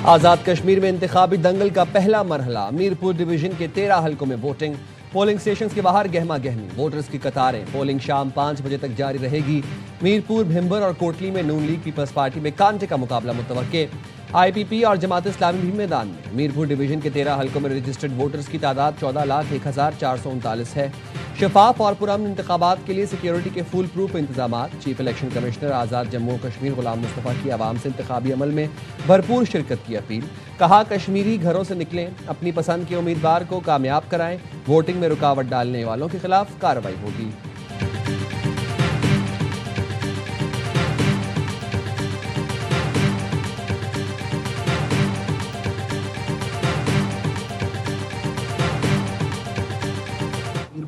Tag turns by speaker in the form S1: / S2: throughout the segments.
S1: آزاد کشمیر میں انتخابی دنگل کا پہلا مرحلہ، میرپور ڈویژن کے 13 حلقوں میں ووٹنگ، پولنگ سٹیشنز کے باہر گہما گہمی، ووٹرز کی قطاریں، پولنگ شام 5 بجے تک جاری رہے گی۔ میرپور، بھمبر اور کوٹلی میں نون لیگ پیپلز پارٹی میں کانٹے کا مقابلہ متوقع۔ آئی پی پی اور جماعت اسلامی بھی میدان میں۔ میرپور ڈویژن کے 13 حلقوں میں رجسٹرڈ ووٹرز کی تعداد 14,01,439 ہے۔ شفاف اور پرامن انتخابات کے لیے سیکیورٹی کے فول پروف انتظامات۔ چیف الیکشن کمشنر آزاد جموں و کشمیر غلام مصطفیٰ کی عوام سے انتخابی عمل میں بھرپور شرکت کی اپیل۔ کہا کشمیری گھروں سے نکلیں، اپنی پسند کے امیدوار کو کامیاب کرائیں، ووٹنگ میں رکاوٹ ڈالنے والوں کے خلاف کارروائی ہوگی۔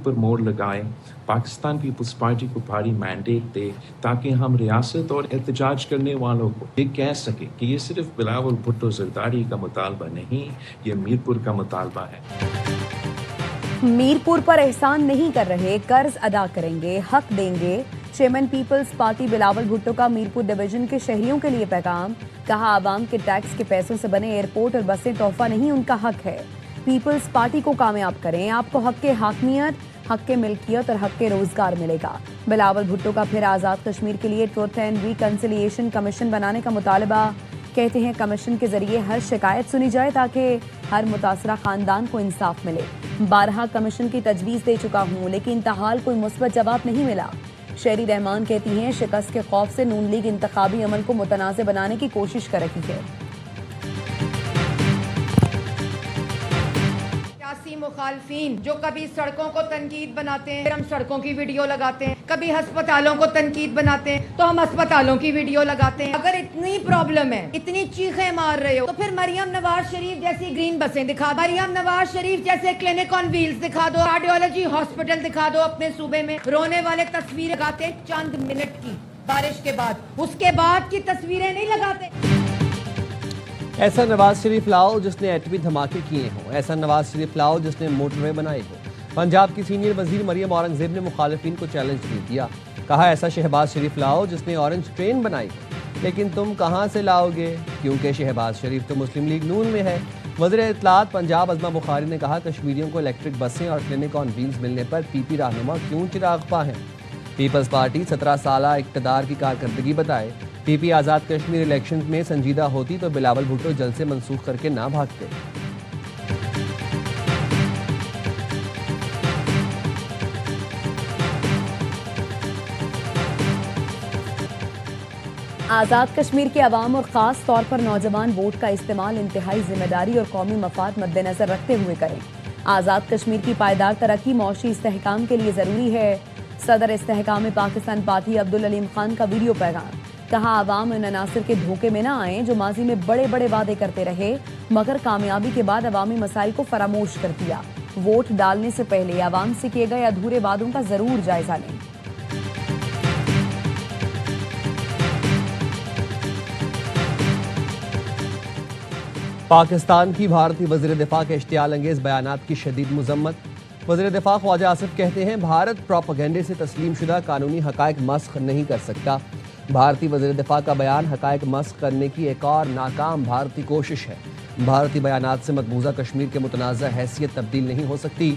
S2: پر موڑ لگائیں، پاکستان پیپلز پارٹی کو بھاری مینڈیٹ دے تاکہ ہم ریاست اور احتجاج کرنے والوں کو یہ کہہ سکیں کہ یہ صرف بلاول بھٹو زرداری کا مطالبہ نہیں، یہ میرپور کا مطالبہ ہے۔
S3: میرپور پر احسان نہیں کر رہے، قرض ادا کریں گے، حق دیں گے۔ Chairman Peoples Party Bilawal Bhutto کا میرپور ڈویژن کے شہریوں کے لیے پیغام۔ کہا عوام کے ٹیکس کے پیسوں سے بنے ایئرپورٹ اور بسیں تحفہ نہیں، ان کا حق ہے۔ پیپلز پارٹی کو کامیاب کریں، آپ کو حق کے حاکمیت، حق کے ملکیت اور حق کے روزگار ملے گا۔ بلاول بھٹو کا پھر آزاد کشمیر کے لیے ٹروتھ اینڈ ریکنسیلیشن کمیشن بنانے کا مطالبہ۔ کہتے ہیں کمیشن کے ذریعے ہر شکایت سنی جائے تاکہ ہر متاثرہ خاندان کو انصاف ملے۔ بارہا کمیشن کی تجویز دے چکا ہوں لیکن تاحال کوئی مثبت جواب نہیں ملا۔ شہری رحمان کہتی ہیں شکست کے خوف سے نون لیگ انتخابی عمل کو متنازع بنانے کی کوشش کر رہی ہے۔
S4: مخالفین جو کبھی سڑکوں کو تنقید بناتے ہیں، پھر ہم سڑکوں کی ویڈیو لگاتے ہیں، کبھی ہسپتالوں کو تنقید بناتے ہیں تو ہم ہسپتالوں کی ویڈیو لگاتے ہیں۔ اگر اتنی پرابلم ہے، اتنی چیخیں مار رہے ہو تو پھر مریم نواز شریف جیسی گرین بسیں دکھا دو، مریم نواز شریف جیسے کلینک آن ویلز دکھا دو، کارڈیولوجی ہاسپٹل دکھا دو اپنے صوبے میں۔ رونے والے تصویریں لگاتے ہیں چند منٹ کی بارش کے بعد، اس کے بعد کی تصویریں نہیں لگاتے۔
S1: ایسا نواز شریف لاؤ جس نے ایٹمی دھماکے کیے ہوں، ایسا نواز شریف لاؤ جس نے موٹر وے بنائی ہو۔ پنجاب کی سینئر وزیر مریم اورنگزیب نے مخالفین کو چیلنج بھی کیا۔ کہا ایسا شہباز شریف لاؤ جس نے اورنج ٹرین بنائی ہو، لیکن تم کہاں سے لاؤ گے کیونکہ شہباز شریف تو مسلم لیگ نون میں ہے۔ وزیر اطلاعات پنجاب عظمہ بخاری نے کہا کشمیریوں کو الیکٹرک بسیں اور کلینک آن ویلز ملنے پر پی پی رہنما کیوں چراغ پا ہیں۔ پیپلز پارٹی 17 سالہ اقتدار کی کارکردگی بتائے۔ پی پی آزاد کشمیر الیکشن میں سنجیدہ ہوتی تو بلاول بھٹو جلد سے منسوخ کر کے نہ بھاگتے۔
S3: آزاد کشمیر کے عوام اور خاص طور پر نوجوان ووٹ کا استعمال انتہائی ذمہ داری اور قومی مفاد مد نظر رکھتے ہوئے کریں۔ آزاد کشمیر کی پائیدار ترقی معاشی استحکام کے لیے ضروری ہے۔ صدر استحکام پاکستان پارٹی عبدالعلیم خان کا ویڈیو پیغام۔ کہا عوام ان عناصر کے دھوکے میں نہ آئیں جو ماضی میں بڑے بڑے وعدے کرتے رہے مگر کامیابی کے بعد عوامی مسائل کو فراموش کر دیا۔ ووٹ ڈالنے سے پہلے عوام سے کیے گئے ادھورے وعدوں کا ضرور جائزہ لیں۔
S1: پاکستان کی بھارتی وزیر دفاع کے اشتعال انگیز بیانات کی شدید مذمت۔ وزیر دفاع خواجہ آصف کہتے ہیں بھارت پروپیگنڈے سے تسلیم شدہ قانونی حقائق مسخ نہیں کر سکتا۔ بھارتی وزیر دفاع کا بیان حقائق مسخ کرنے کی ایک اور ناکام بھارتی کوشش ہے۔ بھارتی بیانات سے مقبوضہ کشمیر کے متنازع حیثیت تبدیل نہیں ہو سکتی۔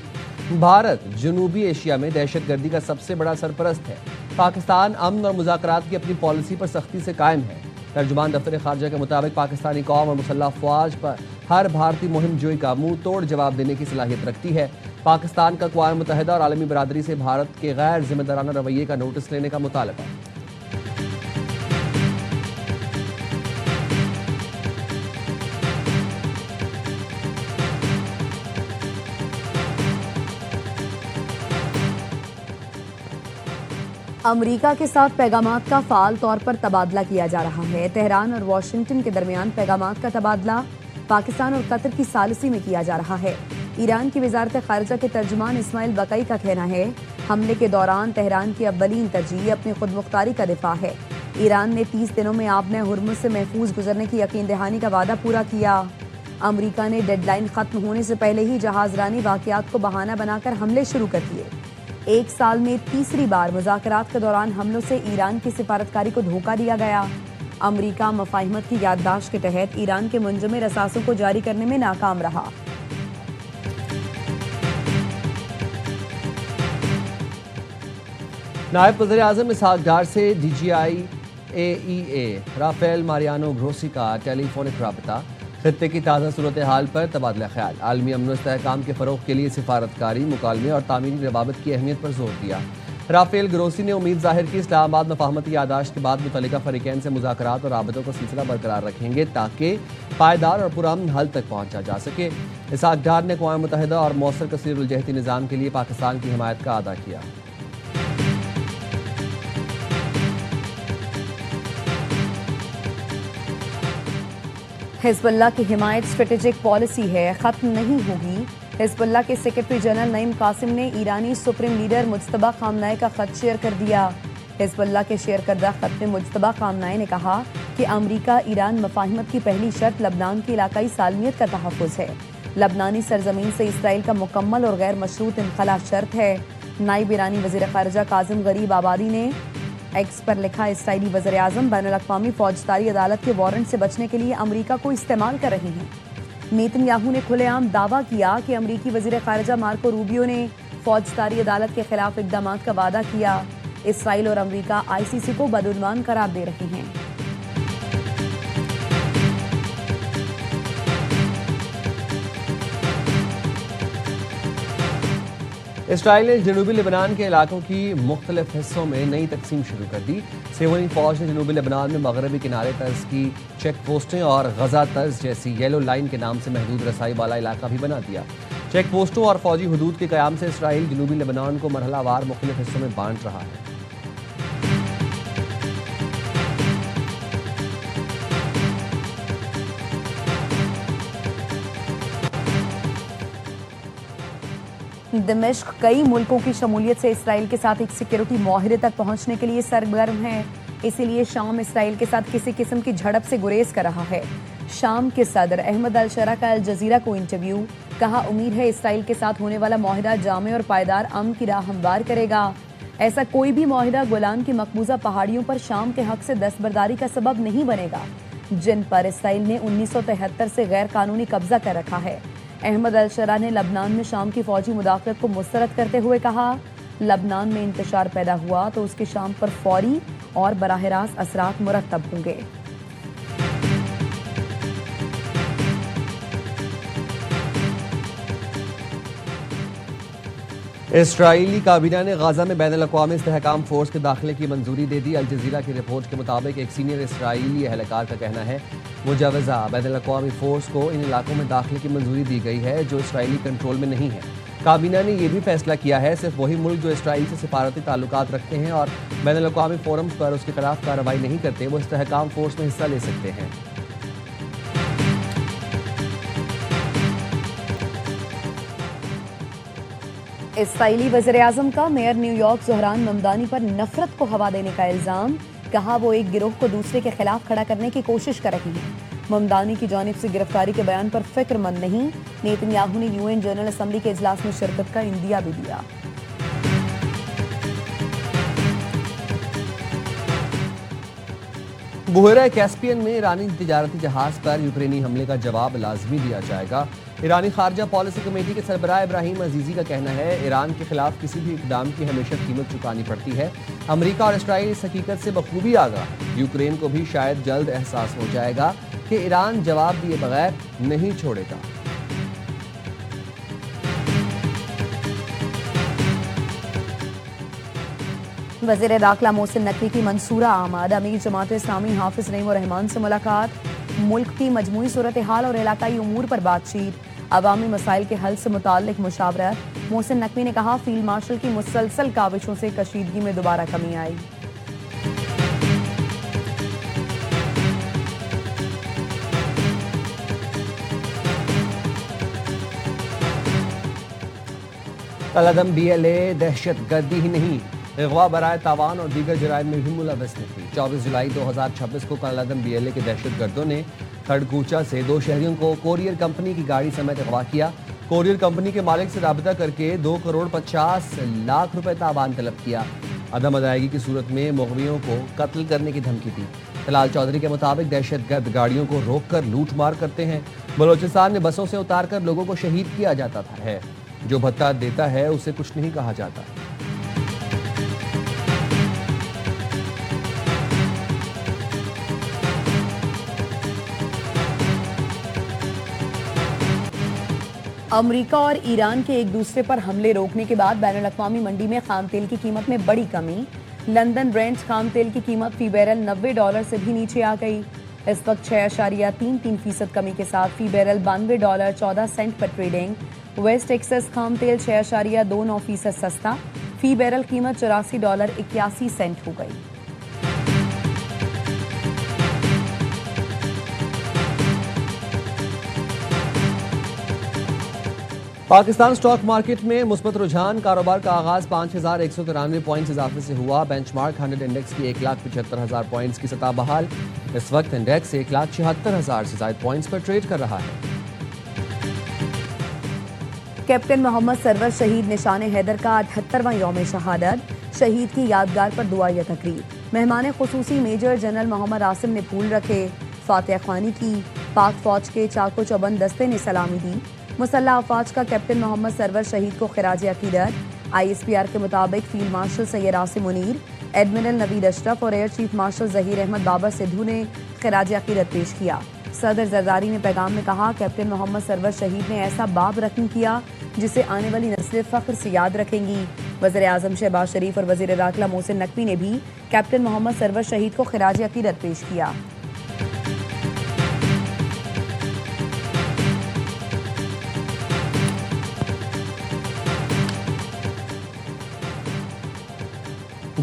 S1: بھارت جنوبی ایشیا میں دہشت گردی کا سب سے بڑا سرپرست ہے۔ پاکستان امن اور مذاکرات کی اپنی پالیسی پر سختی سے قائم ہے۔ ترجمان دفتر خارجہ کے مطابق پاکستانی قوم اور مسلح افواج پر ہر بھارتی مہم جوئی کا منہ توڑ جواب دینے کی صلاحیت رکھتی ہے۔ پاکستان کا اقوام متحدہ اور عالمی برادری سے بھارت کے غیر ذمہ دارانہ رویے کا نوٹس لینے کا مطالبہ۔
S3: امریکہ کے ساتھ پیغامات کا فعال طور پر تبادلہ کیا جا رہا ہے۔ تہران اور واشنگٹن کے درمیان پیغامات کا تبادلہ پاکستان اور قطر کی ثالثی میں کیا جا رہا ہے۔ ایران کی وزارت خارجہ کے ترجمان اسماعیل بقائی کا کہنا ہے حملے کے دوران تہران کی اولین ترجیح اپنی خود مختاری کا دفاع ہے۔ ایران نے 30 دنوں میں آبنہ ہرمز سے محفوظ گزرنے کی یقین دہانی کا وعدہ پورا کیا۔ امریکہ نے ڈیڈ لائن ختم ہونے سے پہلے ہی جہاز رانی واقعات کو بہانہ بنا کر حملے شروع کر دیے۔ ایک سال میں تیسری بار مذاکرات کے دوران حملوں سے ایران کی سفارتکاری کو دھوکہ دیا گیا۔ امریکہ مفاہمت کی یادداشت کے تحت ایران کے منجمد اثاثوں کو جاری کرنے میں ناکام رہا۔
S1: نائب وزیر اعظم اسحاق ڈار سے ڈی جی آئی AEA رافیل ماریانو گروسی کا ٹیلی فونک رابطہ، خطے کی تازہ صورتحال پر تبادلہ خیال، عالمی امن و استحکام کے فروغ کے لیے سفارتکاری، مکالمے اور تعمیری روابط کی اہمیت پر زور دیا۔ رافیل گروسی نے امید ظاہر کی اسلام آباد مفاہمتی یادداشت کے بعد متعلقہ فریقین سے مذاکرات اور رابطوں کا سلسلہ برقرار رکھیں گے تاکہ پائیدار اور پرامن حل تک پہنچا جا سکے۔ اسحاق ڈار نے اقوام متحدہ اور مؤثر کثیر الجہتی نظام کے لیے پاکستان کی حمایت کا اعادہ کیا۔
S3: حزب اللہ کی حمایت اسٹریٹجک پالیسی ہے، ختم نہیں ہوگی۔ حزب اللہ کے سیکرٹری جنرل نعیم قاسم نے ایرانی سپریم لیڈر مجتبیٰ خامنہئی کا خط شیئر کر دیا۔ حزب اللہ کے شیئر کردہ خط میں مجتبیٰ خامنہئی نے کہا کہ امریکہ ایران مفاہمت کی پہلی شرط لبنان کی علاقائی سالمیت کا تحفظ ہے۔ لبنانی سرزمین سے اسرائیل کا مکمل اور غیر مشروط انخلا شرط ہے۔ نائب ایرانی وزیر خارجہ کاظم غریب آبادی نے ایکس پر لکھا، اسرائیلی وزیر اعظم بین الاقوامی فوجداری عدالت کے وارنٹ سے بچنے کے لیے امریکہ کو استعمال کر رہے ہیں۔ نیتن یاہو نے کھلے عام دعویٰ کیا کہ امریکی وزیر خارجہ مارکو روبیو نے فوجداری عدالت کے خلاف اقدامات کا وعدہ کیا۔ اسرائیل اور امریکہ ICC کو بدعنوان قرار دے رہے ہیں۔
S1: اسرائیل نے جنوبی لبنان کے علاقوں کی مختلف حصوں میں نئی تقسیم شروع کر دی۔ سیونی فوج نے جنوبی لبنان میں مغربی کنارے طرز کی چیک پوسٹیں اور غزہ طرز جیسی یلو لائن کے نام سے محدود رسائی والا علاقہ بھی بنا دیا۔ چیک پوسٹوں اور فوجی حدود کے قیام سے اسرائیل جنوبی لبنان کو مرحلہ وار مختلف حصوں میں بانٹ رہا ہے۔
S3: دمشق کئی ملکوں کی شمولیت سے اسرائیل کے ساتھ ایک سیکیورٹی معاہدے تک پہنچنے کے لیے سرگرم ہے، اسی لیے شام اسرائیل کے ساتھ کسی قسم کی جھڑپ سے گریز کر رہا ہے۔ شام کے صدر احمد الشرا کا الجزیرہ کو انٹرویو، کہا امید ہے اسرائیل کے ساتھ ہونے والا معاہدہ جامع اور پائیدار امن کی راہ ہموار کرے گا۔ ایسا کوئی بھی معاہدہ گولان کی مقبوضہ پہاڑیوں پر شام کے حق سے دستبرداری کا سبب نہیں بنے گا، جن پر اسرائیل نے 1973 سے غیر قانونی قبضہ کر رکھا ہے۔ احمد الشرا نے لبنان میں شام کی فوجی مداخلت کو مسترد کرتے ہوئے کہا، لبنان میں انتشار پیدا ہوا تو اس کے شام پر فوری اور براہ راست اثرات مرتب ہوں گے۔
S1: اسرائیلی کابینہ نے غزہ میں بین الاقوامی استحکام فورس کے داخلے کی منظوری دے دی۔ الجزیرہ کی رپورٹ کے مطابق ایک سینئر اسرائیلی اہلکار کا کہنا ہے مجوزہ بین الاقوامی فورس کو ان علاقوں میں داخلے کی منظوری دی گئی ہے جو اسرائیلی کنٹرول میں نہیں ہے۔ کابینہ نے یہ بھی فیصلہ کیا ہے صرف وہی ملک جو اسرائیل سے سفارتی تعلقات رکھتے ہیں اور بین الاقوامی فورمز پر اس کے خلاف کارروائی نہیں کرتے، وہ استحکام فورس میں حصہ لے سکتے ہیں۔
S3: اسرائیلی وزیر اعظم کا mayor new York Dhahran Mamdani پر نفرت کو ہوا دینے کا الزام، کہا وہ ایک گروہ کو دوسرے کے خلاف کھڑا کرنے کی کوشش کر رہی ہیں۔ ممدانی کی جانب سے گرفتاری کے بیان پر فکر مند نہیں۔ نیتن یاہو نے UN جنرل اسمبلی کے اجلاس میں شرکت کا اندیہ بھی دیا۔
S1: بحیرہ کیسپین میں ایرانی تجارتی جہاز پر یوکرینی حملے کا جواب لازمی دیا جائے گا۔ ایرانی خارجہ پالیسی کمیٹی کے سربراہ ابراہیم عزیزی کا کہنا ہے ایران کے خلاف کسی بھی اقدام کی ہمیشہ قیمت چکانی پڑتی ہے۔ امریکہ اور اسرائیل اس حقیقت سے بخوبی آگاہ ہے۔ یوکرین کو بھی شاید جلد احساس ہو جائے گا کہ ایران جواب دیے بغیر نہیں چھوڑے گا۔
S3: وزیر داخلہ محسن نقوی کی منصورہ آمد، امیر جماعت اسلامی حافظ نعیم الرحمان سے ملاقات، ملک کی مجموعی صورتحال اور علاقائی امور پر بات چیت، عوامی مسائل کے حل سے متعلق مشاورت۔ محسن نقوی نے کہا فیلڈ مارشل کی مسلسل کاوشوں سے کشیدگی میں دوبارہ کمی آئی۔
S1: کالعدم BLA دہشت گردی ہی نہیں، اغوا برائے تاوان اور دیگر جرائم میں بھی ملوث نہیں تھی۔ 24 جولائی 2026 کو کالعدم BLA کے دہشت گردوں نے کھڑکوچا سے 2 شہریوں کو کوریئر کمپنی کی گاڑی سمیت اغوا کیا۔ کوریئر کمپنی کے مالک سے رابطہ کر کے 2.50 کروڑ روپے تاوان طلب کیا۔ عدم ادائیگی کی صورت میں مغویوں کو قتل کرنے کی دھمکی دی۔ ہلال چودھری کے مطابق دہشت گرد گاڑیوں کو روک کر لوٹ مار کرتے ہیں. بلوچستان میں بسوں سے اتار کر لوگوں کو شہید کیا جاتا ہے. جو بھتہ دیتا ہے اسے کچھ نہیں کہا جاتا.
S3: امریکہ اور ایران کے ایک دوسرے پر حملے روکنے کے بعد بین الاقوامی منڈی میں خام تیل کی قیمت میں بڑی کمی. لندن برینٹ خام تیل کی قیمت فی بیرل $90 سے بھی نیچے آ گئی. اس وقت 6.33% کمی کے ساتھ فی بیرل $92.14 پر ٹریڈنگ. ویسٹ ٹیکسس خام تیل 6.29% سستا، فی بیرل قیمت $84.81 ہو گئی.
S1: پاکستان سٹاک مارکیٹ میں مثبت رجحان. کاروبار کا آغاز 5,193 پوائنٹس اضافے سے ہوا. بینچ مارک 100 انڈیکس کی 1,75,000 پوائنٹس کی سطح بحال. اس وقت انڈیکس 1,76,000 سے زائد پوائنٹس پر ٹریڈ کر رہا ہے.
S3: کیپٹن محمد سرور شہید نشان حیدر کا 78واں یوم شہادت. شہید کی یادگار پر دعائیہ تقریب. مہمان خصوصی میجر جنرل محمد عاصم نے پھول رکھے، فاتحہ خوانی کی. پاک فوج کے چاق و چوبند دستے نے سلامی دی. مسلح افواج کا کیپٹن محمد سرور شہید کو خراج عقیدت. ISPR کے مطابق field marshal Syed Asim Munir, admiral Naveed Ashraf اور air chief marshal Zaheer Ahmed Babar Sidhu نے خراج عقیدت پیش کیا. صدر زرداری نے پیغام میں کہا، کیپٹن محمد سرور شہید نے ایسا باب رقم کیا جسے آنے والی نسلیں فخر سے یاد رکھیں گی. وزیر اعظم شہباز شریف اور وزیر داخلہ محسن نقوی نے بھی کیپٹن محمد سرور شہید کو خراج عقیدت پیش کیا.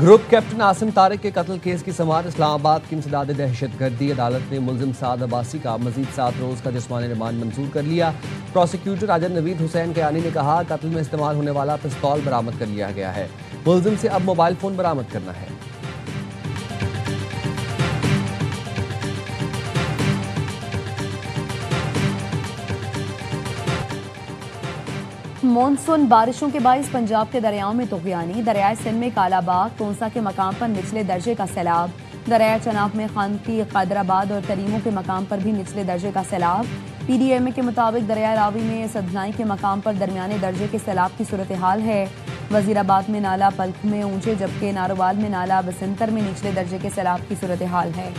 S1: گروپ کیپٹن عاصم طارق کے قتل کیس کی سماعت. اسلام آباد کی انسداد دہشت گردی. عدالت نے ملزم سعد عباسی کا مزید 7 روز کا جسمانی ریمانڈ منظور کر لیا. پروسیکیوٹر راجن نوید حسین کیانی نے کہا، قتل میں استعمال ہونے والا پستول برآمد کر لیا گیا ہے. ملزم سے اب موبائل فون برآمد کرنا ہے.
S3: مونسون بارشوں کے باعث پنجاب کے دریاؤں میں طغیانی. دریائے سندھ میں کالا باغ، تونسا کے مقام پر نچلے درجے کا سیلاب. دریائے چناب میں خانقی، قادر آباد اور تریموں کے مقام پر بھی نچلے درجے کا سیلاب. PDMA کے مطابق دریائے راوی میں سدنائی کے مقام پر درمیانے درجے کے سیلاب کی صورتحال ہے. وزیر آباد میں نالا پلکھ میں اونچے، جبکہ ناروال میں نالا بسنتر میں نچلے درجے کے سیلاب کی صورتحال ہے.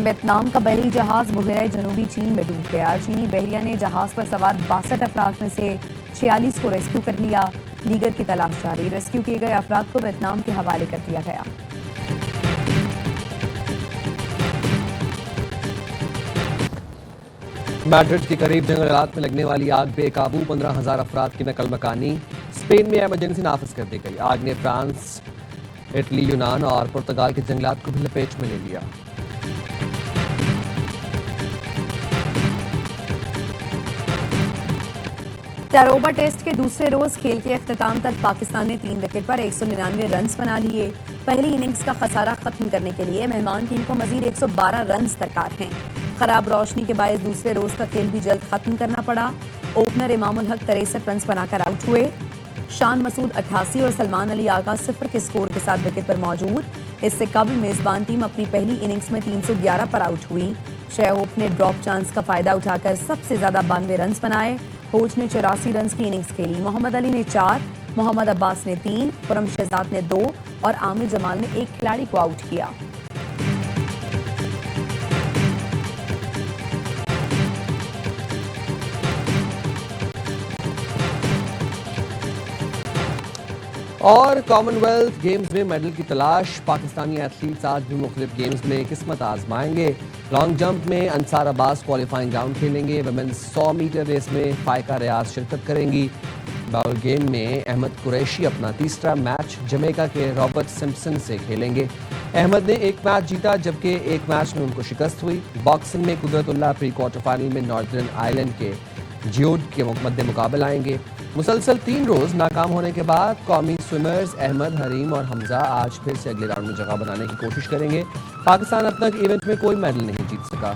S3: ویتنام کا بحری جہاز بحیرہ جنوبی چین میں ڈوب گیا. چینی بحریہ نے جہاز پر سوار 62 افراد میں سے 46 کو ریسکیو کر لیا. دیگر کی تلاش جاری. ریسکیو کیے گئے افراد کو ویتنام کے حوالے کر دیا گیا.
S1: میڈرڈ کے قریب جنگلات میں لگنے والی آگ بے قابو. 15,000 افراد کی نقل مکانی. اسپین میں ایمرجنسی نافذ کر دی گئی. آگ نے فرانس، اٹلی، یونان اور پرتگال کے جنگلات کو بھی لپیٹ میں لے لیا.
S3: تروبا ٹیسٹ کے دوسرے روز کھیل کے اختتام تک پاکستان نے 3 وکٹ پر 199 رنز بنا لیے. پہلی اننگز کا خسارہ ختم کرنے کے لیے مہمان ٹیم کو مزید 112 رنز درکار ہیں. خراب روشنی کے باعث دوسرے روز کا کھیل بھی جلد ختم کرنا پڑا. اوپنر امام الحق 63 رنز بنا کر آؤٹ ہوئے. شان مسعود 88 اور سلمان علی آغا 0 کے سکور کے ساتھ وکٹ پر موجود. اس سے قبل میزبان ٹیم اپنی پہلی اننگز میں 311 پر آؤٹ ہوئی. شہ ہوپ نے ڈراپ چانس کا فائدہ اٹھا کر سب سے زیادہ 92 رنز بنائے. کوچ نے 84 رنز کی اننگز کھیلی. محمد علی نے 4، محمد عباس نے 3، پرم شہزاد نے 2 اور عامر جمال نے 1 کھلاڑی کو آؤٹ کیا.
S1: اور کامن ویلتھ گیمز میں میڈل کی تلاش. پاکستانی ایتھلیٹس آج بھی مختلف گیمز میں قسمت آزمائیں گے. لانگ جمپ میں انصار عباس کوالیفائنگ راؤنڈ کھیلیں گے. ویمنز 100 میٹر ریس میں فائقہ ریاض شرکت کریں گی. باول گیم میں احمد قریشی اپنا تیسرا میچ جمیکا کے رابرٹ سمپسن سے کھیلیں گے. احمد نے 1 میچ جیتا جبکہ 1 میچ میں ان کو شکست ہوئی. باکسنگ میں قدرت اللہ پری کوارٹر فائنل میں ناردرن آئرلینڈ کے جیوڈ کے مد مقابل آئیں گے. مسلسل 3 روز ناکام ہونے کے بعد قومی سوئمرز احمد، حریم اور حمزہ آج پھر سے اگلے راؤنڈ میں جگہ بنانے کی کوشش کریں گے. پاکستان اب تک ایونٹ میں کوئی میڈل نہیں جیت سکا.